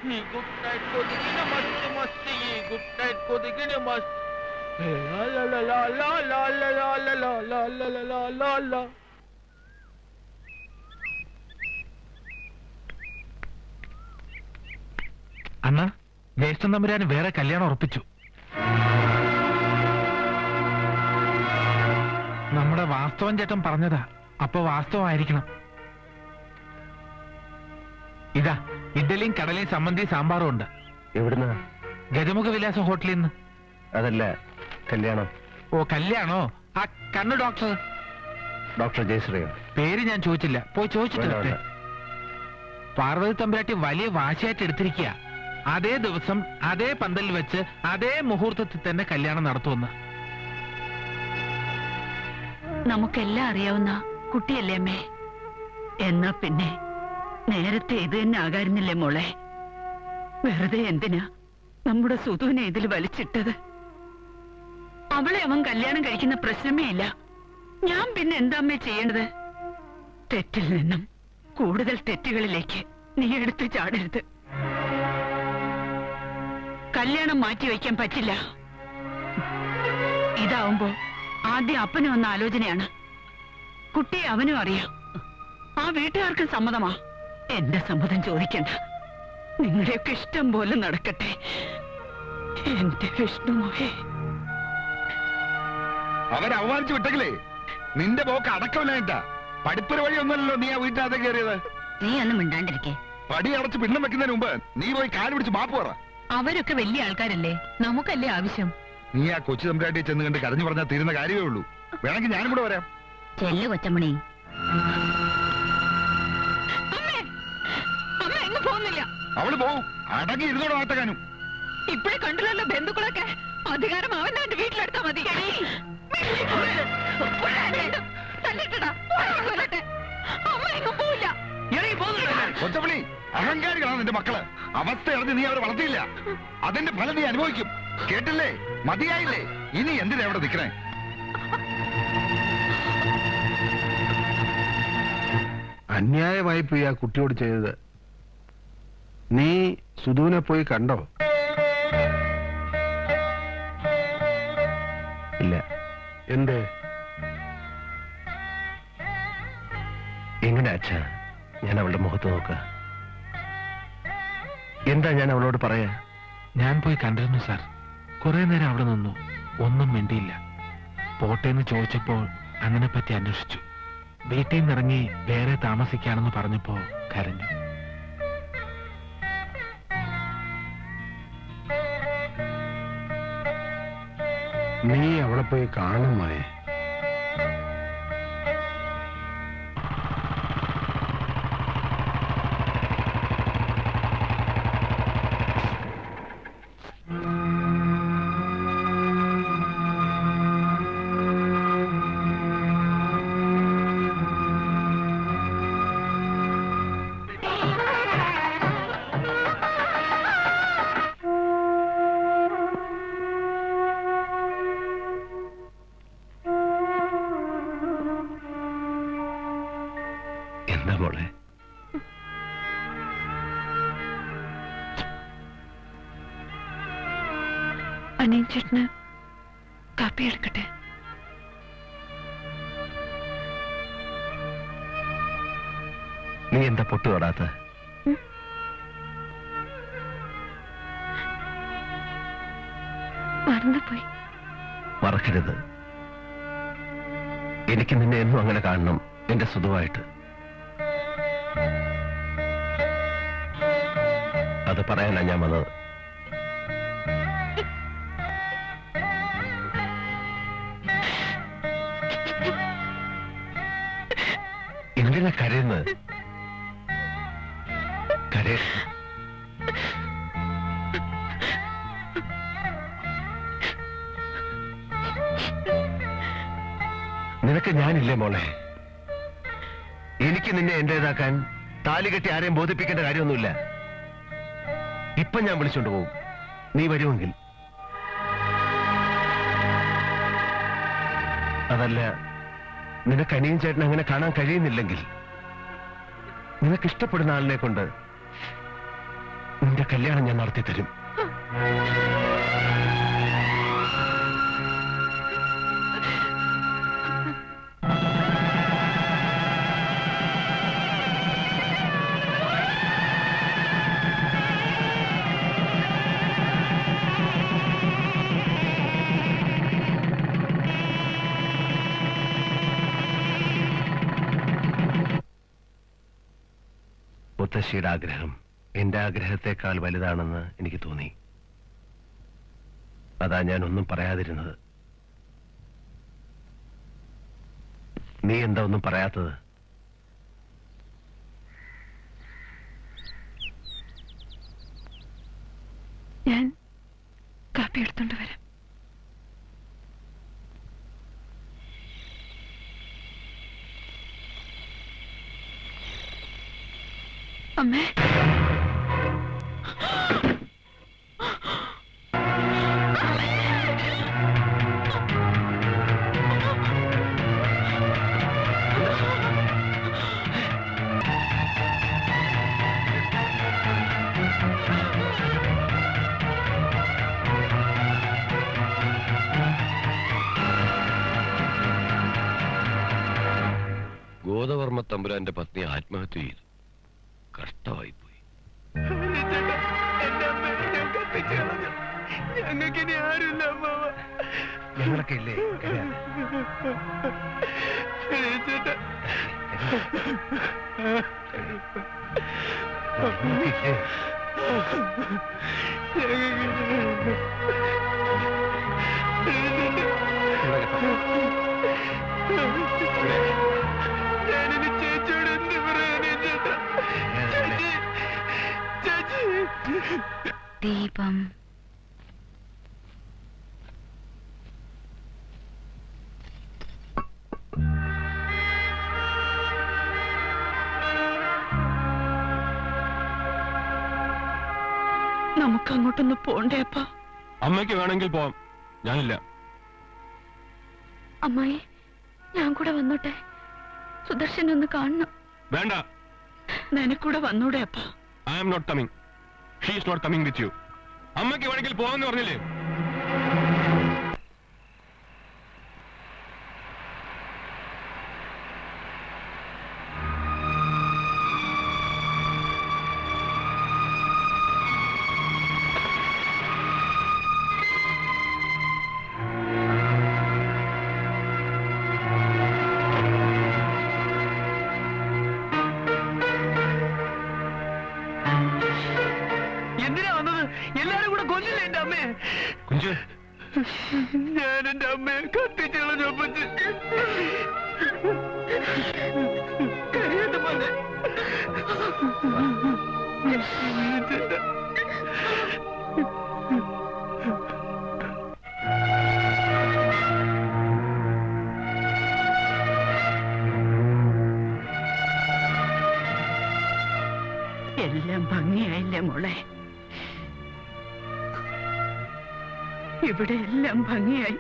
ये good night को दिखने मस्त मस्त ये गुड नाइट को दिखने मस्त ला ला ला ला ला ला ला ला ला ला ला ला ला ला അണ്ണ ജ്യേഷ്ഠൻ തമ്പുരാന് വേറെ കല്യാണം ഉറപ്പിച്ചു. നമ്മുടെ വാസ്തവൻ ചേട്ടൻ പറഞ്ഞതാ, അപ്പൊ വാസ്തവമായിരിക്കണം. ഇതാ ഇഡ്ഡലിയും കടലയും സമ്മന്തിയും സാമ്പാറും ഉണ്ട്. എവിടുന്ന? ഗജമുഖ വിലാസ ഹോട്ടലിൽ നിന്ന്. അതല്ല, കല്യാണം. ഓ കല്യാണോ? ആ കണ്ണു ഡോക്ടർ. ഡോക്ടർ ജയശ്രീയോ? പേര് ഞാൻ ചോദിച്ചില്ല, പോയി ചോദിച്ചിട്ട്. പാർവതി തമ്പുരാട്ടി വലിയ വാശിയായിട്ട് എടുത്തിരിക്കുക. അതേ ദിവസം അതേ പന്തലിൽ വെച്ച് അതേ മുഹൂർത്തത്തിൽ തന്നെ കല്യാണം നടത്തുമെന്ന്. നമുക്കെല്ലാം അറിയാവുന്ന കുട്ടിയല്ലേ അമ്മേ? എന്നാ പിന്നെ നേരത്തെ ഇത് തന്നെ ആകാരുന്നില്ലേ മോളെ? വെറുതെ എന്തിനാ നമ്മുടെ സുധുവിനെ ഇതിൽ വലിച്ചിട്ടത്? അവളെ അവൻ കല്യാണം കഴിക്കുന്ന പ്രശ്നമേ ഇല്ല. ഞാൻ പിന്നെ എന്താ അമ്മേ ചെയ്യേണ്ടത്? തെറ്റിൽ നിന്നും കൂടുതൽ തെറ്റുകളിലേക്ക് നീ എടുത്തു ചാടരുത്. കല്യാണം മാറ്റിവെക്കാൻ പറ്റില്ല. ഇതാവുമ്പോ ആദ്യം അപ്പനും വന്ന ആലോചനയാണ്. കുട്ടിയെ അവനും അറിയാം, ആ വീട്ടുകാർക്കും സമ്മതമാ. എന്റെ സമ്മതം ചോദിക്കണ്ട, നിങ്ങളുടെയൊക്കെ ഇഷ്ടം പോലെ നടക്കട്ടെ. എന്റെ വിഷ്ണുമോയെ. അവരവമാനിച്ചു വിട്ടെങ്കിലേ നിന്റെ പോക്ക് അടക്കമില്ലായിട്ടാ. പഠിപ്പൊരു വഴി ഒന്നല്ലോ നീ ആ വീട്ടിനകത്ത് കയറിയത്. നീ ഒന്നും മിണ്ടാണ്ടിരിക്കേ. പടി അടച്ച് പിണ്ണം വെക്കുന്നതിന് മുമ്പ് നീ പോയി കാല് പിടിച്ച് മാപ്പ് പറ. അവരൊക്കെ വലിയ ആൾക്കാരല്ലേ, നമുക്കല്ലേ ആവശ്യം. നീ ആ കൊച്ചു തമ്പുരാട്ടിയെ ചെന്ന് കണ്ട് കരഞ്ഞു പറഞ്ഞാൽ തീരുന്ന കാര്യമേ ഉള്ളൂ. വേണമെങ്കിൽ ഞാനും കൂടെ വരാം. ചെല്ലു കൊച്ചമണി. പോകുന്നില്ല. അവള് പോവും. അടങ്ങി ഇരുന്നോട് ആട്ടക്കാനും. ഇപ്പഴേ കണ്ടില്ലല്ലോ ബന്ധുക്കളൊക്കെ. അധികാരം അവന്റെ വീട്ടിലെടുത്താ മതി. കൊച്ചപ്പണി, അഹങ്കാരികളാണ് നിന്റെ മക്കള്. അവസ്ഥ അറിഞ്ഞ് നീ അവരെ വളർത്തിയില്ല. അതിന്റെ ഫലം നീ അനുഭവിക്കും. കേട്ടില്ലേ? മതിയായില്ലേ? ഇനി എന്തിനാ അവിടെ നിൽക്കണേ? അന്യായമായി പോയി ആ കുട്ടിയോട് ചെയ്തത്. നീ സുധുവിനെ പോയി കണ്ടോ? ഇല്ല. എന്തേ? എങ്ങനെ അച്ഛാ ഞാൻ അവളുടെ മുഖത്ത് നോക്ക? എന്താ ഞാൻ അവളോട് പറയാ? ഞാൻ പോയി കണ്ടിരുന്നു സാർ. കുറെ നേരം അവിടെ നിന്നു, ഒന്നും മിണ്ടിയില്ല. പോട്ടേന്ന് ചോദിച്ചപ്പോൾ അണ്ണനെ പറ്റി അന്വേഷിച്ചു. വീട്ടിൽ നിന്നിറങ്ങി വേറെ താമസിക്കാണെന്ന് പറഞ്ഞപ്പോ കരഞ്ഞു. നീ അവളെ പോയി കാണുമോയെ? എന്താ മോളെ? അനിയൻ ചേട്ടന് കാപ്പി എടുക്കട്ടെ? നീ എന്താ പൊട്ടു തൊടാത്ത? മറന്നുപോയി. മറക്കരുത്. എനിക്ക് നിന്നെ എന്നും അങ്ങനെ കാണണം, എന്റെ സുധുവായിട്ട്. അത് പറയാനാ ഞാൻ വന്നത്. എന്തിനാ കരയുന്നത്? നിനക്ക് ഞാനില്ലേ മോളെ? എനിക്ക് നിന്നെ എന്റേതാക്കാൻ താലി കെട്ടി ആരെയും ബോധിപ്പിക്കേണ്ട കാര്യമൊന്നുമില്ല. ഇപ്പൊ ഞാൻ വിളിച്ചോണ്ട് പോകും, നീ വരുമെങ്കിൽ. അതല്ല, നിനക്ക് അനിയൻ ചേട്ടൻ അങ്ങനെ കാണാൻ കഴിയുന്നില്ലെങ്കിൽ നിനക്ക് ഇഷ്ടപ്പെടുന്ന ആളിനെ കൊണ്ട് നിന്റെ കല്യാണം ഞാൻ നടത്തി തരും. മുത്തശ്ശിയുടെ ആഗ്രഹം എന്റെ ആഗ്രഹത്തെക്കാൾ വലുതാണെന്ന് എനിക്ക് തോന്നി. അതാ ഞാൻ ഒന്നും പറയാതിരുന്നത്. നീ എന്താ ഒന്നും പറയാത്തത്? ഞാൻ കാപ്പി എടുത്തോണ്ട് വരാം. അമ്മേ, ഗോദവർമ്മ തമ്പുരാന്റെ പത്നി ആത്മഹത്യ ചെയ്തു. കഷ്ടമായിപ്പോയി. ഞങ്ങൾക്കിനി ആരുമില്ല അമ്മാവ. ഞങ്ങളൊക്കെ ഇല്ലേ? ഞാനിനി ചേച്ചിയോട് എന്ത് പറയാനേ ചേട്ടാ? ചേച്ചി, ദീപം. നമുക്ക് അങ്ങോട്ടൊന്ന് പോണ്ടേ അപ്പ? അമ്മയ്ക്ക് വേണമെങ്കിൽ പോവാം, ഞാനില്ല. അമ്മായി, ഞാൻ കൂടെ വന്നോട്ടെ? സുദർശൻ ഒന്ന് കാണണം. വേണ്ട. നിനക്കൂടെ വന്നൂടെ അപ്പ? I am not coming. She is not coming with you. അമ്മയ്ക്ക് വേണമെങ്കിൽ പോവാന്ന് പറഞ്ഞില്ലേ? എന്തിനാ വന്നത്? എല്ലാരും കൂടെ കൊല്ലില്ല എന്റെ അമ്മയെ. കുഞ്ചു, ഞാൻ എന്റെ അമ്മയെ കത്തിച്ചളഞ്ഞപ്പച്ച് കരയാതെ പോലെ. എല്ലാം ഭംഗിയായില്ലേ മോളെ? ഇവിടെ എല്ലാം ഭംഗിയായി.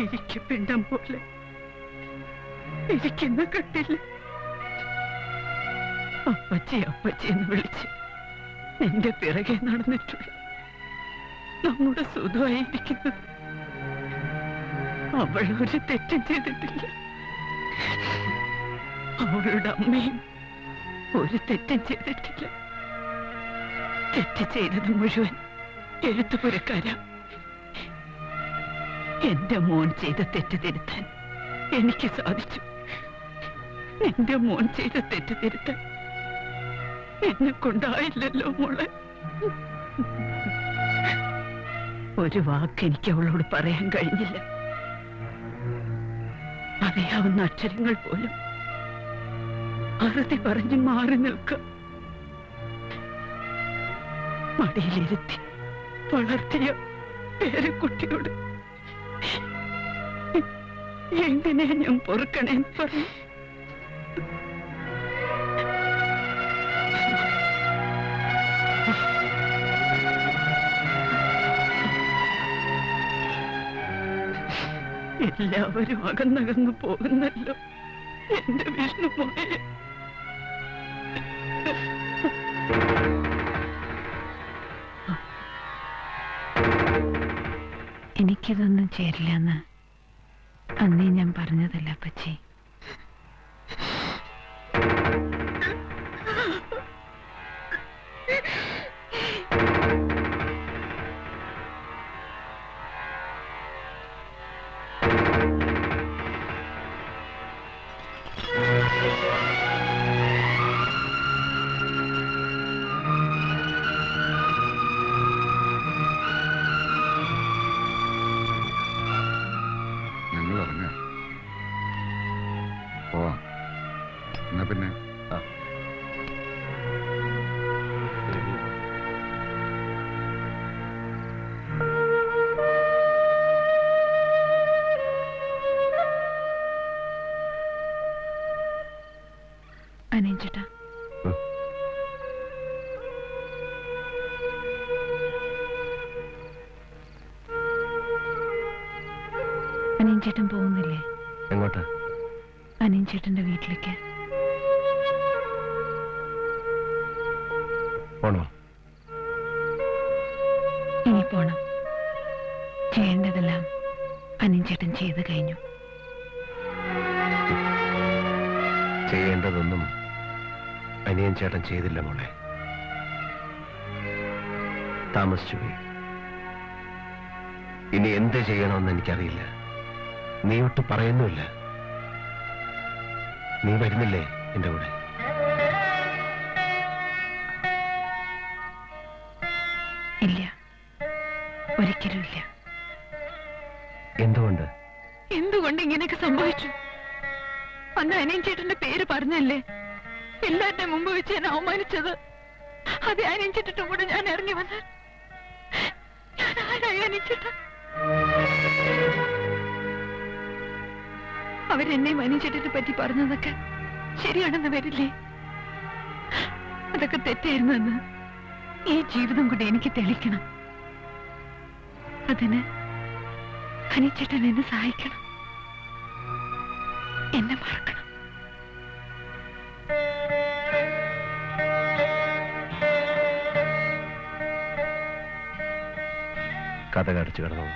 എനിക്ക് പിണ്ടം പോലെ ഇരിക്കുന്ന കട്ടില്ല. അപ്പച്ചി അപ്പച്ചി എന്ന് വിളിച്ച് നിന്റെ പിറകെ നടന്നിട്ടുള്ള നമ്മുടെ സുഖമായിരിക്കുന്നത്. അവൾ ഒരു തെറ്റും ചെയ്തിട്ടില്ല. അവളുടെ അമ്മയും ഒരു തെറ്റും ചെയ്തിട്ടില്ല. തെറ്റ് ചെയ്തത് മുഴുവൻ എഴുത്തുപുരക്കാരാ. എന്റെ മോൻ ചെയ്ത തെറ്റ് തിരുത്താൻ എനിക്ക് സാധിച്ചു. എന്റെ മോൻ ചെയ്ത തെറ്റ് തിരുത്താൻ എന്നെ കൊണ്ടായില്ലല്ലോ മോളെ. ഒരു വാക്ക് എനിക്ക് അവളോട് പറയാൻ കഴിഞ്ഞില്ല. അറിയാവുന്ന അക്ഷരങ്ങൾ പോലും അറുതി പറഞ്ഞ് മാറി നിൽക്കുക. മടിയിലിരുത്തി വളർത്തിയ പേരക്കുട്ടിയോട് എങ്ങനെയാ ഞാൻ പൊറുക്കണേന്ന് പറഞ്ഞു. എല്ലാവരും അകന്നകന്നു പോകുന്നല്ലോ എന്റെ വിഷ്ണുമോയെ. എനിക്കിതൊന്നും ചേരില്ലെന്ന് അന്നേ ഞാൻ പറഞ്ഞതല്ല അപ്പച്ചി. നിങ്ങൾ ഇറങ്ങ പോവാം. എന്നാ പിന്നെ അനിയൻചേട്ടാ, അനിയൻചേട്ടൻ പോകുന്നില്ലേ? എങ്ങോട്ട്? അനിയൻചേട്ടന്റെ വീട്ടിലേക്ക്. പോണോ? ഇനി പോണം. ചെയ്യേണ്ടതെല്ലാം അനിയൻചേട്ടൻ ചെയ്തു കഴിഞ്ഞു. ചെയ്യേണ്ടതൊന്നും അനിയൻ ചേട്ടൻ ചെയ്തില്ല മോളെ. താമസിച്ചു പോയി. ഇനി എന്ത് ചെയ്യണമെന്ന് എനിക്കറിയില്ല. നീ ഒട്ട് പറയുന്നുമില്ല. നീ വരുന്നില്ലേ എന്റെ കൂടെ? ഇല്ല, ഒരിക്കലും ഇല്ല. എന്തുകൊണ്ട്? എന്തുകൊണ്ട് ഇങ്ങനെയൊക്കെ സംഭവിച്ചു? അന്ന് അനിയൻചേട്ടന്റെ പേര് പറഞ്ഞല്ലേ എല്ലാരുടെ മുമ്പ് വെച്ച് ഞാൻ അവമാനിച്ചത്. അത് അനിയൻചേട്ടന്റെ കൂടെ ഞാൻ ഇറങ്ങി വന്ന് ഞാൻ ആരായി അനിയൻചേട്ടൻ? അവരെന്നെയും അനിയൻചേട്ടനെ പറ്റി പറഞ്ഞതൊക്കെ ശരിയാണെന്ന് വരില്ലേ? അതൊക്കെ തെറ്റായിരുന്നെന്ന് ഈ ജീവിതം കൊണ്ട് എനിക്ക് തെളിക്കണം. അതിന് അനിയൻചേട്ടൻ എന്നെ സഹായിക്കണം, എന്നെ മറക്കണം. കഥ കടച്ചു കിടന്നു.